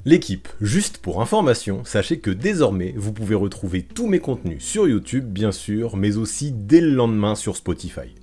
L'équipe, juste pour information, sachez que désormais, vous pouvez retrouver tous mes contenus sur YouTube, bien sûr, mais aussi dès le lendemain sur Spotify.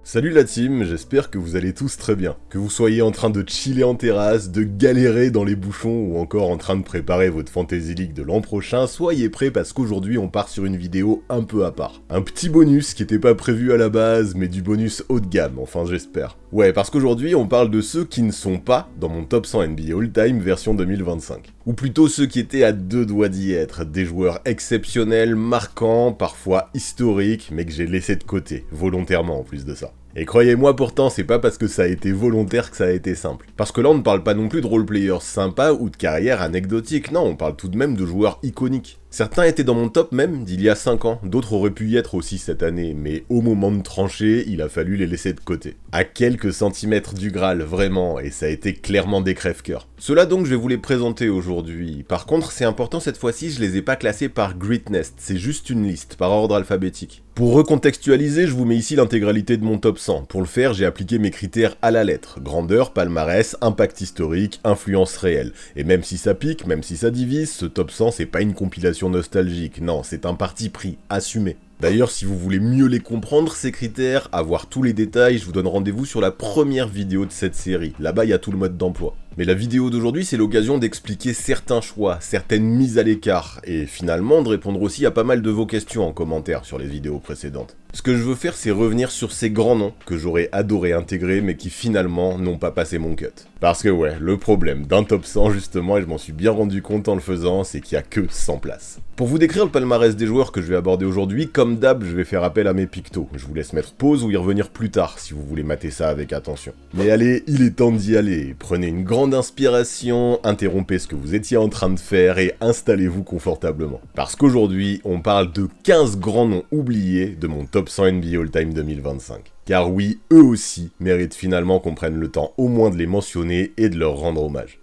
Salut la team, j'espère que vous allez tous très bien. Que vous soyez en train de chiller en terrasse, de galérer dans les bouchons ou encore en train de préparer votre Fantasy League de l'an prochain, soyez prêts parce qu'aujourd'hui on part sur une vidéo un peu à part. Un petit bonus qui était pas prévu à la base, mais du bonus haut de gamme, enfin j'espère. Ouais, parce qu'aujourd'hui on parle de ceux qui ne sont pas dans mon top 100 NBA All-Time version 2025. Ou plutôt ceux qui étaient à deux doigts d'y être, des joueurs exceptionnels, marquants, parfois historiques, mais que j'ai laissé de côté, volontairement en plus de ça. Et croyez-moi pourtant, c'est pas parce que ça a été volontaire que ça a été simple. Parce que là on ne parle pas non plus de role-players sympas ou de carrières anecdotiques, non, on parle tout de même de joueurs iconiques. Certains étaient dans mon top même d'il y a 5 ans, d'autres auraient pu y être aussi cette année, mais au moment de trancher, il a fallu les laisser de côté. À quelques centimètres du Graal, vraiment, et ça a été clairement des crève-cœurs. Ceux-là donc je vais vous les présenter aujourd'hui. Par contre, c'est important cette fois-ci, je les ai pas classés par Greatness, c'est juste une liste, par ordre alphabétique. Pour recontextualiser, je vous mets ici l'intégralité de mon top 100. Pour le faire, j'ai appliqué mes critères à la lettre. Grandeur, palmarès, impact historique, influence réelle. Et même si ça pique, même si ça divise, ce top 100 c'est pas une compilation nostalgique, non, c'est un parti pris, assumé. D'ailleurs, si vous voulez mieux les comprendre, ces critères, avoir tous les détails, je vous donne rendez-vous sur la première vidéo de cette série. Là-bas, il y a tout le mode d'emploi. Mais la vidéo d'aujourd'hui, c'est l'occasion d'expliquer certains choix, certaines mises à l'écart, et finalement de répondre aussi à pas mal de vos questions en commentaire sur les vidéos précédentes. Ce que je veux faire, c'est revenir sur ces grands noms que j'aurais adoré intégrer, mais qui finalement n'ont pas passé mon cut. Parce que ouais, le problème d'un top 100 justement, et je m'en suis bien rendu compte en le faisant, c'est qu'il y a que 100 places. Pour vous décrire le palmarès des joueurs que je vais aborder aujourd'hui, comme d'hab, je vais faire appel à mes pictos. Je vous laisse mettre pause ou y revenir plus tard, si vous voulez mater ça avec attention. Mais allez, il est temps d'y aller. Prenez une grande inspiration, interrompez ce que vous étiez en train de faire et installez-vous confortablement. Parce qu'aujourd'hui, on parle de 15 grands noms oubliés de mon top 100 NBA All-Time 2025. Car oui, eux aussi méritent finalement qu'on prenne le temps au moins de les mentionner et de leur rendre hommage.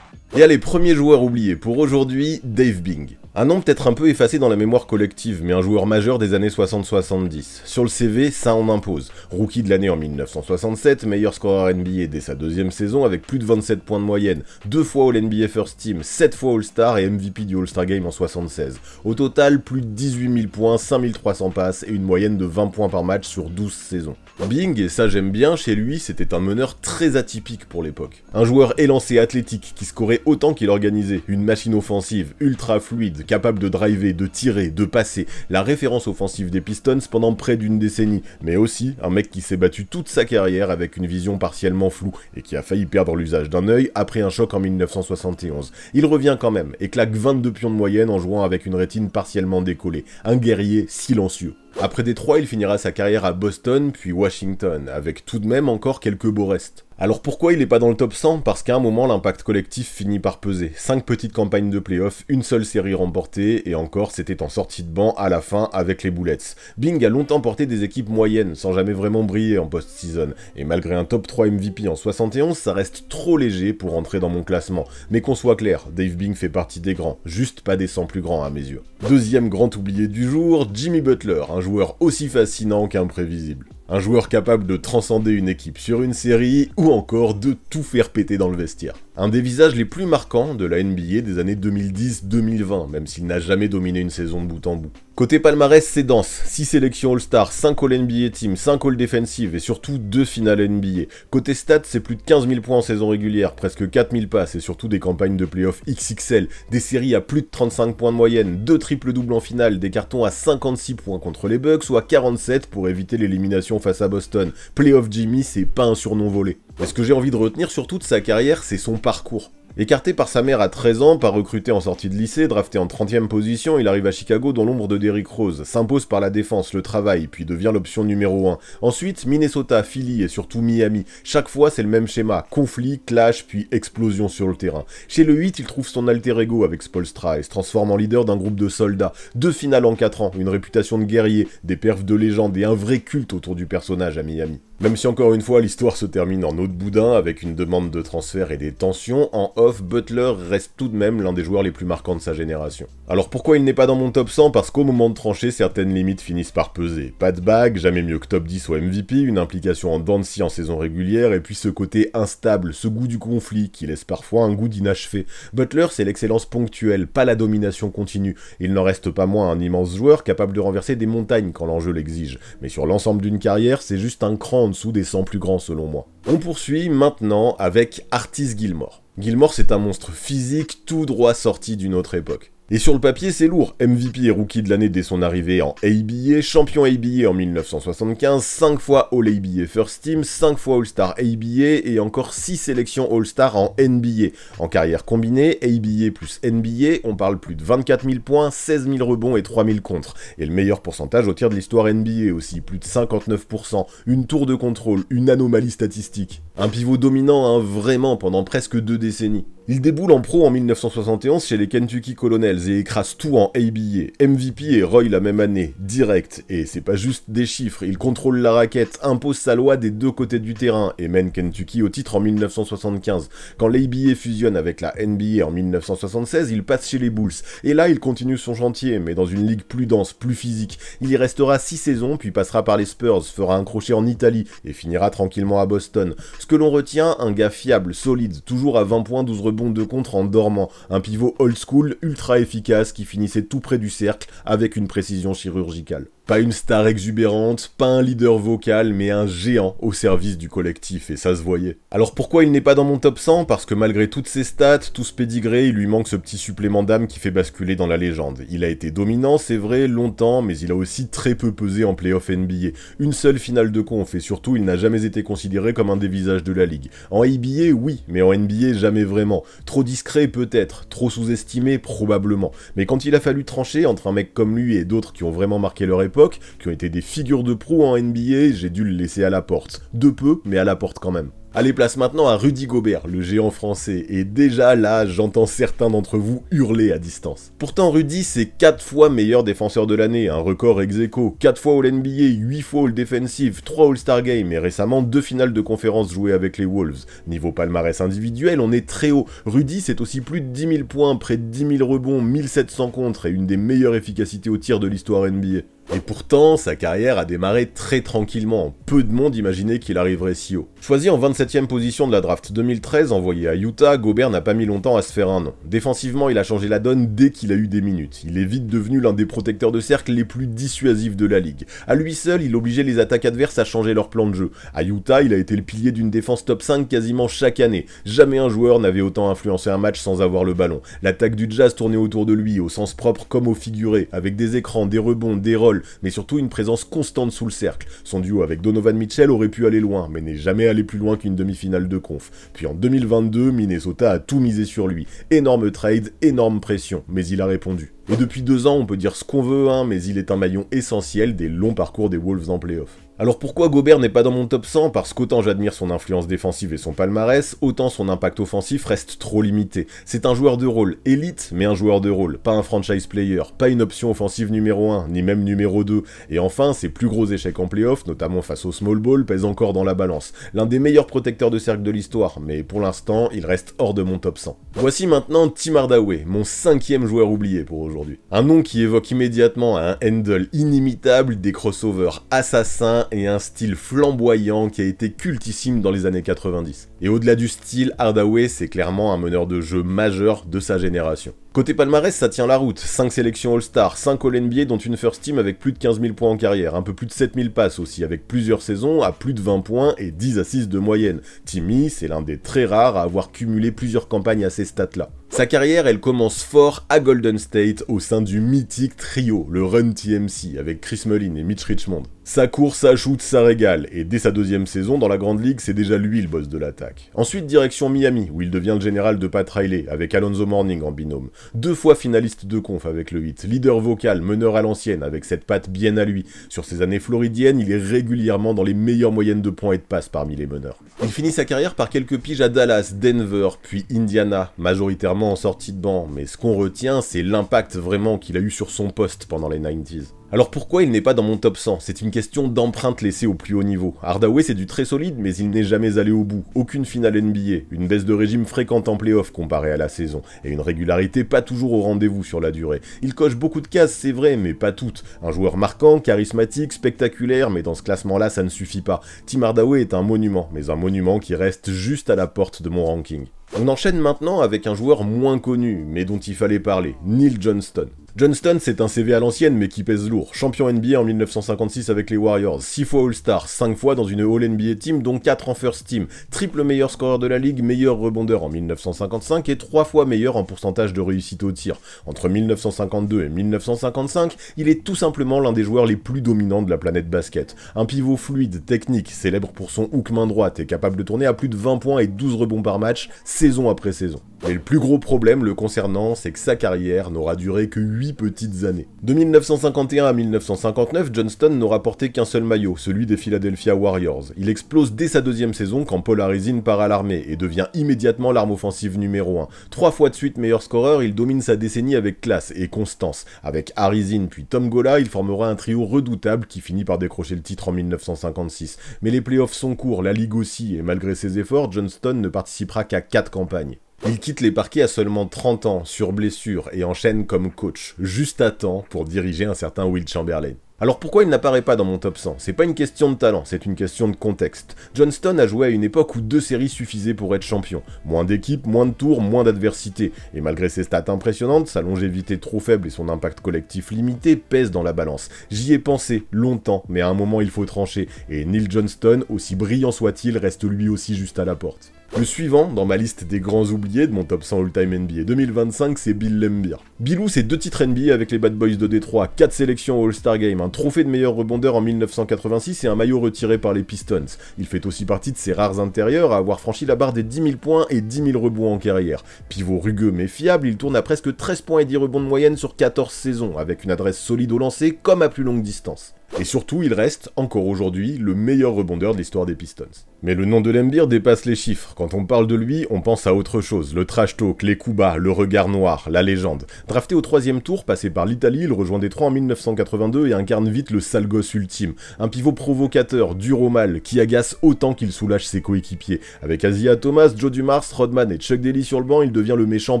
Et allez, premier joueur oublié pour aujourd'hui, Dave Bing. Un nom peut-être un peu effacé dans la mémoire collective, mais un joueur majeur des années 60-70. Sur le CV, ça en impose. Rookie de l'année en 1967, meilleur scoreur NBA dès sa deuxième saison avec plus de 27 points de moyenne, 2 fois All-NBA First Team, 7 fois All-Star et MVP du All-Star Game en 76. Au total, plus de 18 000 points, 5300 passes et une moyenne de 20 points par match sur 12 saisons. Bing, et ça j'aime bien, chez lui, c'était un meneur très atypique pour l'époque. Un joueur élancé athlétique qui scorait autant qu'il organisait, une machine offensive ultra fluide, capable de driver, de tirer, de passer, la référence offensive des Pistons pendant près d'une décennie, mais aussi un mec qui s'est battu toute sa carrière avec une vision partiellement floue et qui a failli perdre l'usage d'un œil après un choc en 1971. Il revient quand même et claque 22 pions de moyenne en jouant avec une rétine partiellement décollée, un guerrier silencieux. Après Détroit, il finira sa carrière à Boston, puis Washington, avec tout de même encore quelques beaux restes. Alors pourquoi il est pas dans le top 100? Parce qu'à un moment, l'impact collectif finit par peser. 5 petites campagnes de playoffs, une seule série remportée, et encore c'était en sortie de banc à la fin avec les Bullets. Bing a longtemps porté des équipes moyennes, sans jamais vraiment briller en post-season, et malgré un top 3 MVP en 71, ça reste trop léger pour entrer dans mon classement. Mais qu'on soit clair, Dave Bing fait partie des grands, juste pas des 100 plus grands à mes yeux. Deuxième grand oublié du jour, Jimmy Butler, un joueur aussi fascinant qu'imprévisible. Un joueur capable de transcender une équipe sur une série, ou encore de tout faire péter dans le vestiaire. Un des visages les plus marquants de la NBA des années 2010-2020, même s'il n'a jamais dominé une saison de bout en bout. Côté palmarès, c'est dense, 6 sélections All-Star, 5 All-NBA Team, 5 All-Defensive et surtout 2 finales NBA. Côté stats, c'est plus de 15 000 points en saison régulière, presque 4 000 passes et surtout des campagnes de playoffs XXL, des séries à plus de 35 points de moyenne, 2 triples-doubles en finale, des cartons à 56 points contre les Bucks ou à 47 pour éviter l'élimination face à Boston. Playoff Jimmy, c'est pas un surnom volé. Et ce que j'ai envie de retenir surtout de sa carrière, c'est son parcours. Écarté par sa mère à 13 ans, pas recruté en sortie de lycée, drafté en 30e position, il arrive à Chicago dans l'ombre de Derrick Rose, s'impose par la défense, le travail, puis devient l'option numéro 1. Ensuite, Minnesota, Philly et surtout Miami. Chaque fois, c'est le même schéma, conflit, clash, puis explosion sur le terrain. Chez le 8, il trouve son alter ego avec Spoelstra et se transforme en leader d'un groupe de soldats. 2 finales en 4 ans, une réputation de guerrier, des perfs de légende et un vrai culte autour du personnage à Miami. Même si encore une fois l'histoire se termine en eau de boudin avec une demande de transfert et des tensions, en off, Butler reste tout de même l'un des joueurs les plus marquants de sa génération. Alors pourquoi il n'est pas dans mon top 100? Parce qu'au moment de trancher, certaines limites finissent par peser. Pas de bague, jamais mieux que top 10 au MVP, une implication en dents de scie en saison régulière, et puis ce côté instable, ce goût du conflit qui laisse parfois un goût d'inachevé. Butler, c'est l'excellence ponctuelle, pas la domination continue. Il n'en reste pas moins un immense joueur capable de renverser des montagnes quand l'enjeu l'exige. Mais sur l'ensemble d'une carrière, c'est juste un cran en dessous des 100 plus grands selon moi. On poursuit maintenant avec Artis Gilmore. Gilmore, c'est un monstre physique tout droit sorti d'une autre époque. Et sur le papier, c'est lourd. MVP et rookie de l'année dès son arrivée en ABA, champion ABA en 1975, 5 fois All-ABA First Team, 5 fois All-Star ABA et encore 6 sélections All-Star en NBA. En carrière combinée, ABA plus NBA, on parle plus de 24 000 points, 16 000 rebonds et 3 000 contres. Et le meilleur pourcentage au tir de l'histoire NBA aussi, plus de 59%, une tour de contrôle, une anomalie statistique. Un pivot dominant, hein, vraiment, pendant presque 2 décennies. Il déboule en pro en 1971 chez les Kentucky Colonels et écrase tout en ABA. MVP et Roy la même année, direct. Et c'est pas juste des chiffres, il contrôle la raquette, impose sa loi des deux côtés du terrain et mène Kentucky au titre en 1975. Quand l'ABA fusionne avec la NBA en 1976, il passe chez les Bulls. Et là, il continue son chantier, mais dans une ligue plus dense, plus physique. Il y restera 6 saisons, puis passera par les Spurs, fera un crochet en Italie et finira tranquillement à Boston. Ce que l'on retient, un gars fiable, solide, toujours à 20 points, 12 rebonds de contre en dormant, un pivot old school ultra efficace qui finissait tout près du cercle avec une précision chirurgicale. Pas une star exubérante, pas un leader vocal, mais un géant au service du collectif, et ça se voyait. Alors pourquoi il n'est pas dans mon top 100? Parce que malgré toutes ses stats, tout ce pédigré, il lui manque ce petit supplément d'âme qui fait basculer dans la légende. Il a été dominant, c'est vrai, longtemps, mais il a aussi très peu pesé en playoff NBA. Une seule finale de conf, et surtout, il n'a jamais été considéré comme un des visages de la ligue. En ABA, oui, mais en NBA, jamais vraiment. Trop discret, peut-être. Trop sous-estimé, probablement. Mais quand il a fallu trancher entre un mec comme lui et d'autres qui ont vraiment marqué leur époque, qui ont été des figures de proue en NBA, j'ai dû le laisser à la porte. De peu, mais à la porte quand même. Allez, place maintenant à Rudy Gobert, le géant français, et déjà là, j'entends certains d'entre vous hurler à distance. Pourtant, Rudy, c'est 4 fois meilleur défenseur de l'année, un record ex-aequo, 4 fois All-NBA, 8 fois All-Defensive, 3 All-Star Games, et récemment 2 finales de conférence jouées avec les Wolves. Niveau palmarès individuel, on est très haut. Rudy, c'est aussi plus de 10 000 points, près de 10 000 rebonds, 1700 contres, et une des meilleures efficacités au tir de l'histoire NBA. Et pourtant, sa carrière a démarré très tranquillement. Peu de monde imaginait qu'il arriverait si haut. Choisi en 27e position de la draft 2013, envoyé à Utah, Gobert n'a pas mis longtemps à se faire un nom. Défensivement, il a changé la donne dès qu'il a eu des minutes. Il est vite devenu l'un des protecteurs de cercle les plus dissuasifs de la ligue. À lui seul, il obligeait les attaques adverses à changer leur plan de jeu. À Utah, il a été le pilier d'une défense top 5 quasiment chaque année. Jamais un joueur n'avait autant influencé un match sans avoir le ballon. L'attaque du Jazz tournait autour de lui, au sens propre comme au figuré, avec des écrans, des rebonds, des rolls, mais surtout une présence constante sous le cercle. Son duo avec Donovan Mitchell aurait pu aller loin, mais n'est jamais allé plus loin qu'une demi-finale de conf. Puis en 2022, Minnesota a tout misé sur lui. Énorme trade, énorme pression, mais il a répondu. Et depuis 2 ans, on peut dire ce qu'on veut, hein, mais il est un maillon essentiel des longs parcours des Wolves en playoff. Alors pourquoi Gobert n'est pas dans mon top 100? Parce qu'autant j'admire son influence défensive et son palmarès, autant son impact offensif reste trop limité. C'est un joueur de rôle, élite, mais un joueur de rôle, pas un franchise player, pas une option offensive numéro 1, ni même numéro 2. Et enfin, ses plus gros échecs en playoff, notamment face au small ball, pèsent encore dans la balance. L'un des meilleurs protecteurs de cercle de l'histoire, mais pour l'instant, il reste hors de mon top 100. Voici maintenant Tim Hardaway, mon 5e joueur oublié pour aujourd'hui. Un nom qui évoque immédiatement un handle inimitable, des crossovers assassins, et un style flamboyant qui a été cultissime dans les années 90. Et au-delà du style, Hardaway c'est clairement un meneur de jeu majeur de sa génération. Côté palmarès, ça tient la route, 5 sélections All-Star, 5 All-NBA dont une First Team avec plus de 15 000 points en carrière, un peu plus de 7 000 passes aussi, avec plusieurs saisons à plus de 20 points et 10 assists de moyenne. Timmy, c'est l'un des très rares à avoir cumulé plusieurs campagnes à ces stats-là. Sa carrière, elle commence fort à Golden State au sein du mythique trio, le Run TMC, avec Chris Mullin et Mitch Richmond. Ça court, ça shoot, ça régale, et dès sa 2e saison dans la Grande Ligue, c'est déjà lui le boss de l'attaque. Ensuite, direction Miami, où il devient le général de Pat Riley, avec Alonzo Mourning en binôme. 2 fois finaliste de conf avec le Heat, leader vocal, meneur à l'ancienne, avec cette patte bien à lui. Sur ses années floridiennes, il est régulièrement dans les meilleures moyennes de points et de passes parmi les meneurs. Il finit sa carrière par quelques piges à Dallas, Denver, puis Indiana, majoritairement en sortie de banc, mais ce qu'on retient, c'est l'impact vraiment qu'il a eu sur son poste pendant les 90s. Alors pourquoi il n'est pas dans mon top 100? C'est une question d'empreinte laissée au plus haut niveau. Hardaway c'est du très solide, mais il n'est jamais allé au bout. Aucune finale NBA, une baisse de régime fréquente en playoff comparée à la saison, et une régularité pas toujours au rendez-vous sur la durée. Il coche beaucoup de cases, c'est vrai, mais pas toutes. Un joueur marquant, charismatique, spectaculaire, mais dans ce classement-là, ça ne suffit pas. Tim Hardaway est un monument, mais un monument qui reste juste à la porte de mon ranking. On enchaîne maintenant avec un joueur moins connu, mais dont il fallait parler, Neil Johnston. Johnston, c'est un CV à l'ancienne, mais qui pèse lourd. Champion NBA en 1956 avec les Warriors, 6 fois All-Star, 5 fois dans une All-NBA Team, dont 4 en First Team, triple meilleur scoreur de la ligue, meilleur rebondeur en 1955 et 3 fois meilleur en pourcentage de réussite au tir. Entre 1952 et 1955, il est tout simplement l'un des joueurs les plus dominants de la planète basket. Un pivot fluide, technique, célèbre pour son hook main droite et capable de tourner à plus de 20 points et 12 rebonds par match, saison après saison. Mais le plus gros problème le concernant, c'est que sa carrière n'aura duré que 8 petites années. De 1951 à 1959, Johnston n'aura porté qu'un seul maillot, celui des Philadelphia Warriors. Il explose dès sa deuxième saison quand Paul Arizin part à l'armée et devient immédiatement l'arme offensive numéro 1. 3 fois de suite meilleur scoreur, il domine sa décennie avec classe et constance. Avec Arizin puis Tom Gola, il formera un trio redoutable qui finit par décrocher le titre en 1956. Mais les playoffs sont courts, la ligue aussi, et malgré ses efforts, Johnston ne participera qu'à 4 campagnes. Il quitte les parquets à seulement 30 ans, sur blessure, et enchaîne comme coach, juste à temps pour diriger un certain Wilt Chamberlain. Alors pourquoi il n'apparaît pas dans mon top 100? C'est pas une question de talent, c'est une question de contexte. Johnston a joué à une époque où 2 séries suffisaient pour être champion. Moins d'équipes, moins de tours, moins d'adversité. Et malgré ses stats impressionnantes, sa longévité trop faible et son impact collectif limité pèsent dans la balance. J'y ai pensé longtemps, mais à un moment il faut trancher. Et Neil Johnston, aussi brillant soit-il, reste lui aussi juste à la porte. Le suivant, dans ma liste des grands oubliés de mon top 100 All-Time NBA 2025, c'est Bill Laimbeer. Billou, c'est 2 titres NBA avec les Bad Boys de Détroit, 4 sélections au All-Star Game, un trophée de meilleur rebondeur en 1986 et un maillot retiré par les Pistons. Il fait aussi partie de ces rares intérieurs à avoir franchi la barre des 10 000 points et 10 000 rebonds en carrière. Pivot rugueux mais fiable, il tourne à presque 13 points et 10 rebonds de moyenne sur 14 saisons, avec une adresse solide au lancer comme à plus longue distance. Et surtout, il reste, encore aujourd'hui, le meilleur rebondeur de l'histoire des Pistons. Mais le nom de Laimbeer dépasse les chiffres. Quand on parle de lui, on pense à autre chose. Le trash talk, les coups bas, le regard noir, la légende. Drafté au 3e tour, passé par l'Italie, il rejoint Détroit en 1982 et incarne vite le sale gosse ultime. Un pivot provocateur, dur au mal, qui agace autant qu'il soulage ses coéquipiers. Avec Isaiah Thomas, Joe Dumars, Rodman et Chuck Daly sur le banc, il devient le méchant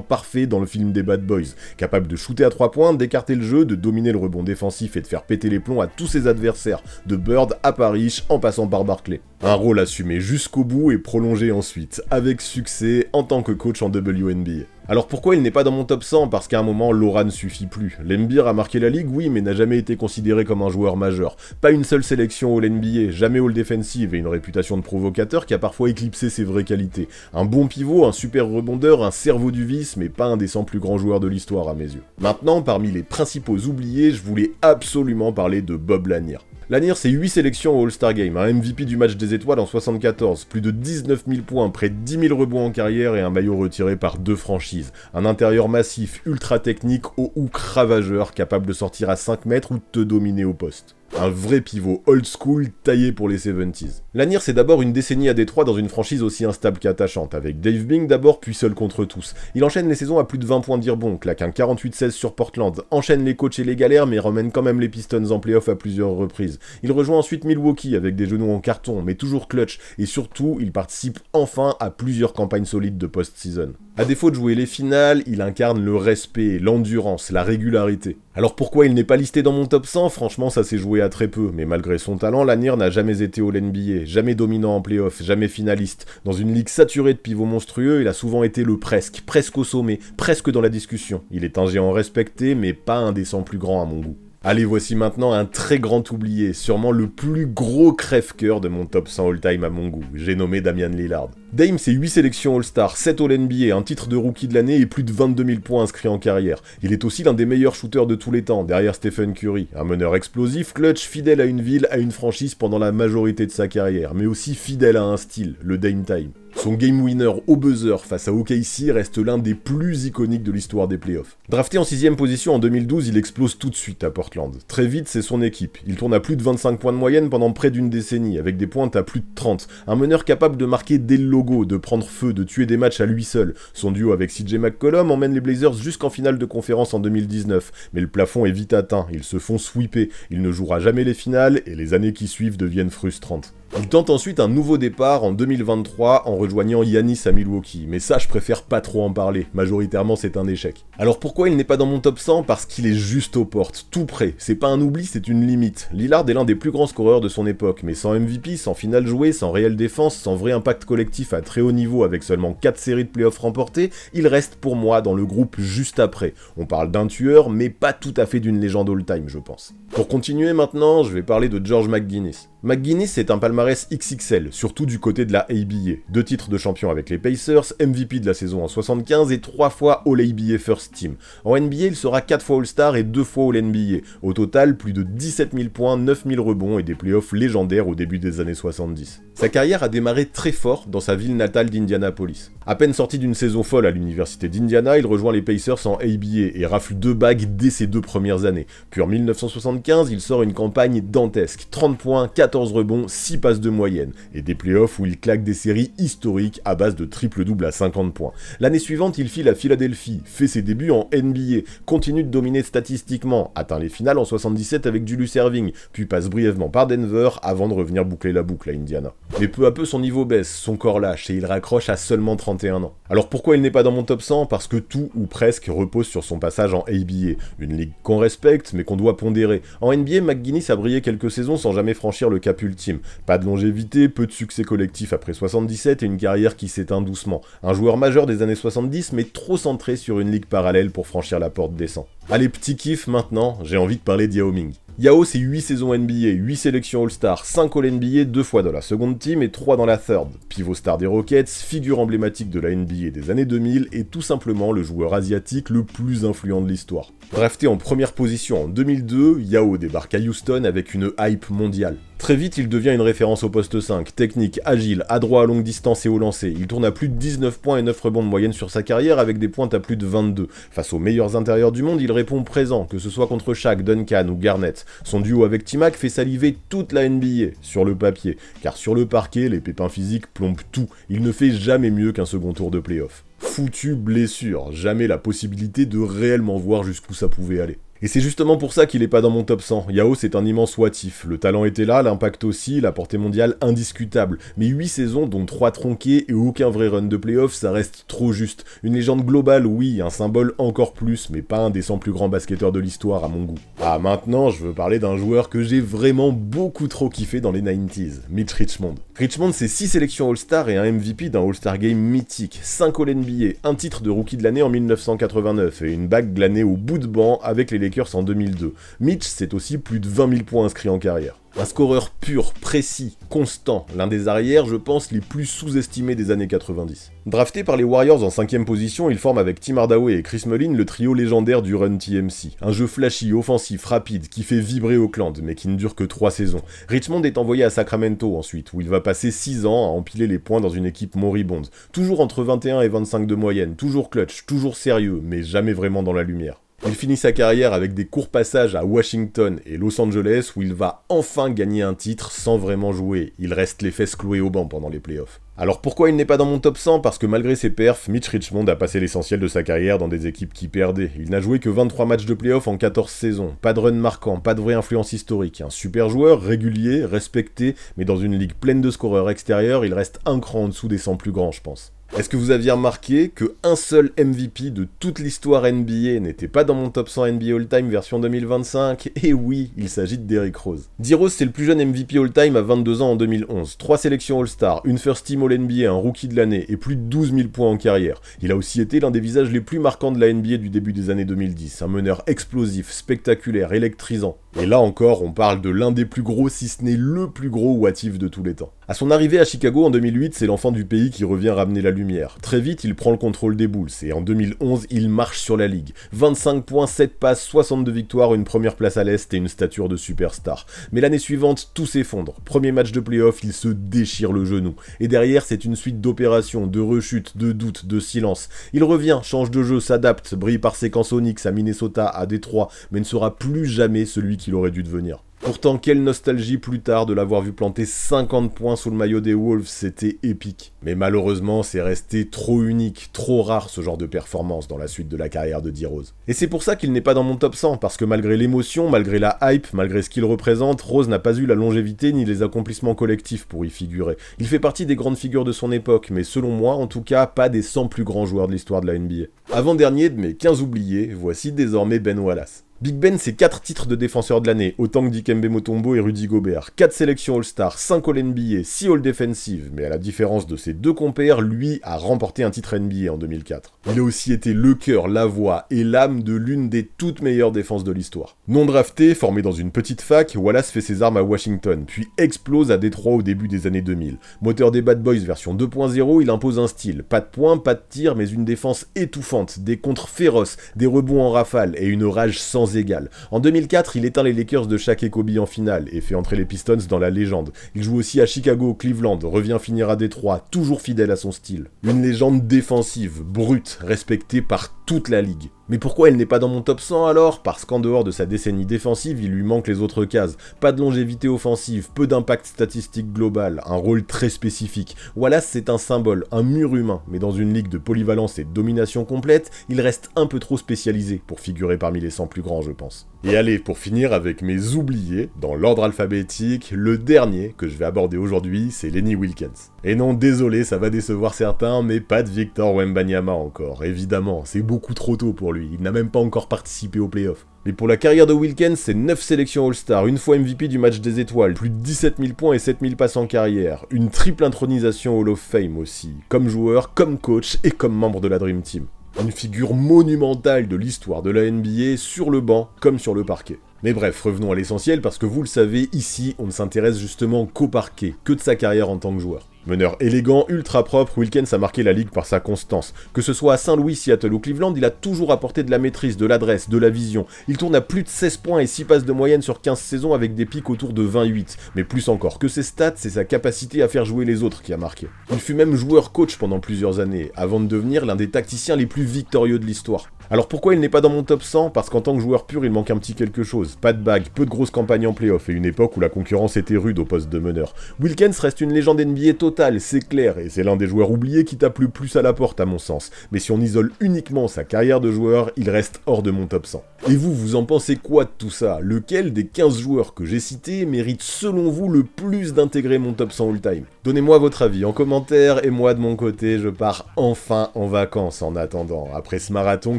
parfait dans le film des Bad Boys. Capable de shooter à 3 points, d'écarter le jeu, de dominer le rebond défensif et de faire péter les plombs à tous ses adversaires, de Bird à Parrish en passant par Barkley. Un rôle assumé jusqu'au bout et prolongé ensuite, avec succès en tant que coach en WNBA. Alors pourquoi il n'est pas dans mon top 100? Parce qu'à un moment, l'aura ne suffit plus. Laimbeer a marqué la ligue, oui, mais n'a jamais été considéré comme un joueur majeur. Pas une seule sélection All-NBA, jamais All-Defensive et une réputation de provocateur qui a parfois éclipsé ses vraies qualités. Un bon pivot, un super rebondeur, un cerveau du vice, mais pas un des 100 plus grands joueurs de l'histoire à mes yeux. Maintenant, parmi les principaux oubliés, je voulais absolument parler de Bob Lanier. Lanier, c'est 8 sélections au All-Star Game, un MVP du match des étoiles en 74, plus de 19 000 points, près de 10 000 rebonds en carrière et un maillot retiré par 2 franchises. Un intérieur massif, ultra technique, au hook ravageur, capable de sortir à 5 mètres ou de te dominer au poste. Un vrai pivot old school taillé pour les 70s. Lanier, c'est d'abord une décennie à Détroit dans une franchise aussi instable qu'attachante, avec Dave Bing d'abord, puis seul contre tous. Il enchaîne les saisons à plus de 20 points de rebond, claque un 48-16 sur Portland, enchaîne les coachs et les galères, mais ramène quand même les Pistons en playoff à plusieurs reprises. Il rejoint ensuite Milwaukee avec des genoux en carton, mais toujours clutch, et surtout, il participe enfin à plusieurs campagnes solides de post-season. À défaut de jouer les finales, il incarne le respect, l'endurance, la régularité. Alors pourquoi il n'est pas listé dans mon top 100? Franchement, ça s'est joué à très peu, mais malgré son talent, Lanier n'a jamais été All-NBA, jamais dominant en playoff, jamais finaliste. Dans une ligue saturée de pivots monstrueux, il a souvent été le presque au sommet, presque dans la discussion. Il est un géant respecté, mais pas un des 100 plus grands à mon goût. Allez, voici maintenant un très grand oublié, sûrement le plus gros crève-cœur de mon top 100 all-time à mon goût, j'ai nommé Damian Lillard. Dame, c'est 8 sélections All-Star, 7 All-NBA, un titre de rookie de l'année et plus de 22 000 points inscrits en carrière. Il est aussi l'un des meilleurs shooters de tous les temps, derrière Stephen Curry. Un meneur explosif, clutch, fidèle à une ville, à une franchise pendant la majorité de sa carrière, mais aussi fidèle à un style, le Dame Time. Son game winner au buzzer face à OKC reste l'un des plus iconiques de l'histoire des playoffs. Drafté en 6ème position en 2012, il explose tout de suite à Portland. Très vite, c'est son équipe. Il tourne à plus de 25 points de moyenne pendant près d'une décennie, avec des pointes à plus de 30. Un meneur capable de marquer dès le logo, de prendre feu, de tuer des matchs à lui seul. Son duo avec CJ McCollum emmène les Blazers jusqu'en finale de conférence en 2019. Mais le plafond est vite atteint, ils se font sweeper. Il ne jouera jamais les finales et les années qui suivent deviennent frustrantes. Il tente ensuite un nouveau départ en 2023 en rejoignant Giannis à Milwaukee, mais ça je préfère pas trop en parler, majoritairement c'est un échec. Alors pourquoi il n'est pas dans mon top 100? Parce qu'il est juste aux portes, tout près, c'est pas un oubli, c'est une limite. Lillard est l'un des plus grands scoreurs de son époque, mais sans MVP, sans finale jouée, sans réelle défense, sans vrai impact collectif à très haut niveau avec seulement 4 séries de playoffs remportées, il reste pour moi dans le groupe juste après. On parle d'un tueur, mais pas tout à fait d'une légende all-time je pense. Pour continuer maintenant, je vais parler de George McGuinness. McGuinness c'est un palmarès XXL, surtout du côté de la ABA. 2 titres de champion avec les Pacers, MVP de la saison en 75 et 3 fois All-ABA First Team. En NBA, il sera 4 fois All-Star et 2 fois All-NBA. Au total, plus de 17 000 points, 9 000 rebonds et des playoffs légendaires au début des années 70. Sa carrière a démarré très fort dans sa ville natale d'Indianapolis. À peine sorti d'une saison folle à l'université d'Indiana, il rejoint les Pacers en ABA et rafle 2 bagues dès ses 2 premières années. Puis en 1975, il sort une campagne dantesque, 30 points, 14 rebonds, 6 passes de moyenne, et des playoffs où il claque des séries historiques à base de triple-double à 50 points. L'année suivante, il file à Philadelphie, fait ses débuts en NBA, continue de dominer statistiquement, atteint les finales en 77 avec Julius Erving, puis passe brièvement par Denver avant de revenir boucler la boucle à Indiana. Mais peu à peu son niveau baisse, son corps lâche et il raccroche à seulement 31 ans. Alors pourquoi il n'est pas dans mon top 100? Parce que tout ou presque repose sur son passage en ABA, une ligue qu'on respecte mais qu'on doit pondérer. En NBA, McGuinness a brillé quelques saisons sans jamais franchir le cap ultime. Pas de longévité, peu de succès collectif après 77 et une carrière qui s'éteint doucement. Un joueur majeur des années 70 mais trop centré sur une ligue parallèle pour franchir la porte des 100. Allez, petit kiff maintenant, j'ai envie de parler d'Yao Ming. Yao, c'est 8 saisons NBA, 8 sélections All-Star, 5 All-NBA, 2 fois dans la seconde team et 3 dans la third. Pivot star des Rockets, figure emblématique de la NBA des années 2000 et tout simplement le joueur asiatique le plus influent de l'histoire. Drafté en première position en 2002, Yao débarque à Houston avec une hype mondiale. Très vite, il devient une référence au poste 5, technique, agile, adroit à longue distance et au lancer. Il tourne à plus de 19 points et 9 rebonds de moyenne sur sa carrière avec des pointes à plus de 22. Face aux meilleurs intérieurs du monde, il répond présent, que ce soit contre Shaq, Duncan ou Garnett. Son duo avec T-Mac fait saliver toute la NBA, sur le papier, car sur le parquet, les pépins physiques plombent tout. Il ne fait jamais mieux qu'un second tour de play-off. Foutue blessure, jamais la possibilité de réellement voir jusqu'où ça pouvait aller. Et c'est justement pour ça qu'il est pas dans mon top 100. Yao c'est un immense what-if. Le talent était là, l'impact aussi, la portée mondiale indiscutable. Mais 8 saisons dont 3 tronquées et aucun vrai run de playoff, ça reste trop juste. Une légende globale, oui, un symbole encore plus, mais pas un des 100 plus grands basketteurs de l'histoire à mon goût. Ah, maintenant, je veux parler d'un joueur que j'ai vraiment beaucoup trop kiffé dans les 90s, Mitch Richmond. Richmond, c'est 6 sélections All-Star et un MVP d'un All-Star Game mythique, 5 All-NBA, un titre de rookie de l'année en 1989 et une bague glanée au bout de banc avec les Lakers en 2002. Mitch, c'est aussi plus de 20 000 points inscrits en carrière. Un scoreur pur, précis, constant, l'un des arrières, je pense, les plus sous-estimés des années 90. Drafté par les Warriors en 5ème position, il forme avec Tim Hardaway et Chris Mullin le trio légendaire du Run TMC. Un jeu flashy, offensif, rapide, qui fait vibrer Oakland, mais qui ne dure que 3 saisons. Richmond est envoyé à Sacramento ensuite, où il va passer 6 ans à empiler les points dans une équipe moribonde. Toujours entre 21 et 25 de moyenne, toujours clutch, toujours sérieux, mais jamais vraiment dans la lumière. Il finit sa carrière avec des courts passages à Washington et Los Angeles où il va enfin gagner un titre sans vraiment jouer. Il reste les fesses clouées au banc pendant les playoffs. Alors pourquoi il n'est pas dans mon top 100? Parce que malgré ses perfs, Mitch Richmond a passé l'essentiel de sa carrière dans des équipes qui perdaient. Il n'a joué que 23 matchs de playoffs en 14 saisons. Pas de run marquant, pas de vraie influence historique. Un super joueur, régulier, respecté, mais dans une ligue pleine de scoreurs extérieurs, il reste un cran en dessous des 100 plus grands, je pense. Est-ce que vous aviez remarqué que un seul MVP de toute l'histoire NBA n'était pas dans mon top 100 NBA All-Time version 2025? Et oui, il s'agit de Derrick Rose. D-Rose, c'est le plus jeune MVP All-Time à 22 ans en 2011. 3 sélections All-Star, une First Team All-NBA, un Rookie de l'année et plus de 12 000 points en carrière. Il a aussi été l'un des visages les plus marquants de la NBA du début des années 2010. Un meneur explosif, spectaculaire, électrisant. Et là encore, on parle de l'un des plus gros, si ce n'est le plus gros what-if de tous les temps. À son arrivée à Chicago en 2008, c'est l'enfant du pays qui revient ramener la lumière. Très vite, il prend le contrôle des Bulls et en 2011, il marche sur la ligue. 25 points, 7 passes, 62 victoires, une première place à l'Est et une stature de superstar. Mais l'année suivante, tout s'effondre. Premier match de playoff, il se déchire le genou. Et derrière, c'est une suite d'opérations, de rechutes, de doutes, de silence. Il revient, change de jeu, s'adapte, brille par séquence Onyx à Minnesota, à Détroit, mais ne sera plus jamais celui qu'il aurait dû devenir. Pourtant, quelle nostalgie plus tard de l'avoir vu planter 50 points sous le maillot des Wolves, c'était épique. Mais malheureusement, c'est resté trop unique, trop rare ce genre de performance dans la suite de la carrière de D-Rose. Et c'est pour ça qu'il n'est pas dans mon top 100, parce que malgré l'émotion, malgré la hype, malgré ce qu'il représente, Rose n'a pas eu la longévité ni les accomplissements collectifs pour y figurer. Il fait partie des grandes figures de son époque, mais selon moi, en tout cas, pas des 100 plus grands joueurs de l'histoire de la NBA. Avant-dernier de mes 15 oubliés, voici désormais Ben Wallace. Big Ben, c'est 4 titres de défenseur de l'année, autant que Dikembe Mutombo et Rudy Gobert, 4 sélections All-Star, 5 All-NBA, 6 All-Defensive, mais à la différence de ses deux compères, lui a remporté un titre NBA en 2004. Il a aussi été le cœur, la voix et l'âme de l'une des toutes meilleures défenses de l'histoire. Non drafté, formé dans une petite fac, Wallace fait ses armes à Washington, puis explose à Détroit au début des années 2000. Moteur des Bad Boys version 2.0, il impose un style, pas de points, pas de tir, mais une défense étouffante, des contres féroces, des rebonds en rafale et une rage sans égal. En 2004, il éteint les Lakers de Shaq et Kobe en finale et fait entrer les Pistons dans la légende. Il joue aussi à Chicago, Cleveland, revient finir à Détroit, toujours fidèle à son style. Une légende défensive, brute, respectée par toute la ligue. Mais pourquoi elle n'est pas dans mon top 100 alors? Parce qu'en dehors de sa décennie défensive, il lui manque les autres cases. Pas de longévité offensive, peu d'impact statistique global, un rôle très spécifique. Wallace c'est un symbole, un mur humain, mais dans une ligue de polyvalence et de domination complète, il reste un peu trop spécialisé pour figurer parmi les 100 plus grands je pense. Et allez, pour finir avec mes oubliés, dans l'ordre alphabétique, le dernier que je vais aborder aujourd'hui, c'est Lenny Wilkens. Et non, désolé, ça va décevoir certains, mais pas de Victor Wembanyama encore, évidemment, c'est beaucoup trop tôt pour lui, il n'a même pas encore participé aux playoffs. Mais pour la carrière de Wilkens, c'est 9 sélections All-Star, une fois MVP du match des étoiles, plus de 17 000 points et 7 000 passes en carrière, une triple intronisation Hall of Fame aussi, comme joueur, comme coach et comme membre de la Dream Team. Une figure monumentale de l'histoire de la NBA sur le banc comme sur le parquet. Mais bref, revenons à l'essentiel parce que vous le savez, ici, on ne s'intéresse justement qu'au parquet, que de sa carrière en tant que joueur. Meneur élégant, ultra propre, Wilkens a marqué la ligue par sa constance. Que ce soit à Saint-Louis, Seattle ou Cleveland, il a toujours apporté de la maîtrise, de l'adresse, de la vision. Il tourne à plus de 16 points et 6 passes de moyenne sur 15 saisons avec des pics autour de 28. Mais plus encore que ses stats, c'est sa capacité à faire jouer les autres qui a marqué. Il fut même joueur-coach pendant plusieurs années, avant de devenir l'un des tacticiens les plus victorieux de l'histoire. Alors pourquoi il n'est pas dans mon top 100? Parce qu'en tant que joueur pur, il manque un petit quelque chose. Pas de bague, peu de grosses campagnes en playoff et une époque où la concurrence était rude au poste de meneur. Wilkens reste une légende NBA totale, c'est clair, et c'est l'un des joueurs oubliés qui tape le plus à la porte à mon sens. Mais si on isole uniquement sa carrière de joueur, il reste hors de mon top 100. Et vous en pensez quoi de tout ça? Lequel des 15 joueurs que j'ai cités mérite selon vous le plus d'intégrer mon top 100 all-time? Donnez-moi votre avis en commentaire, et moi de mon côté, je pars enfin en vacances en attendant, après ce marathon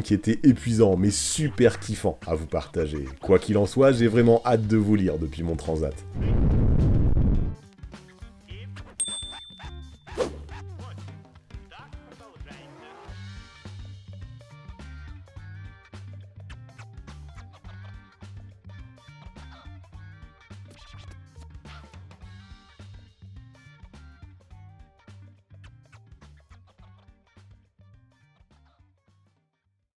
qui était épuisant mais super kiffant à vous partager. Quoi qu'il en soit, j'ai vraiment hâte de vous lire depuis mon transat.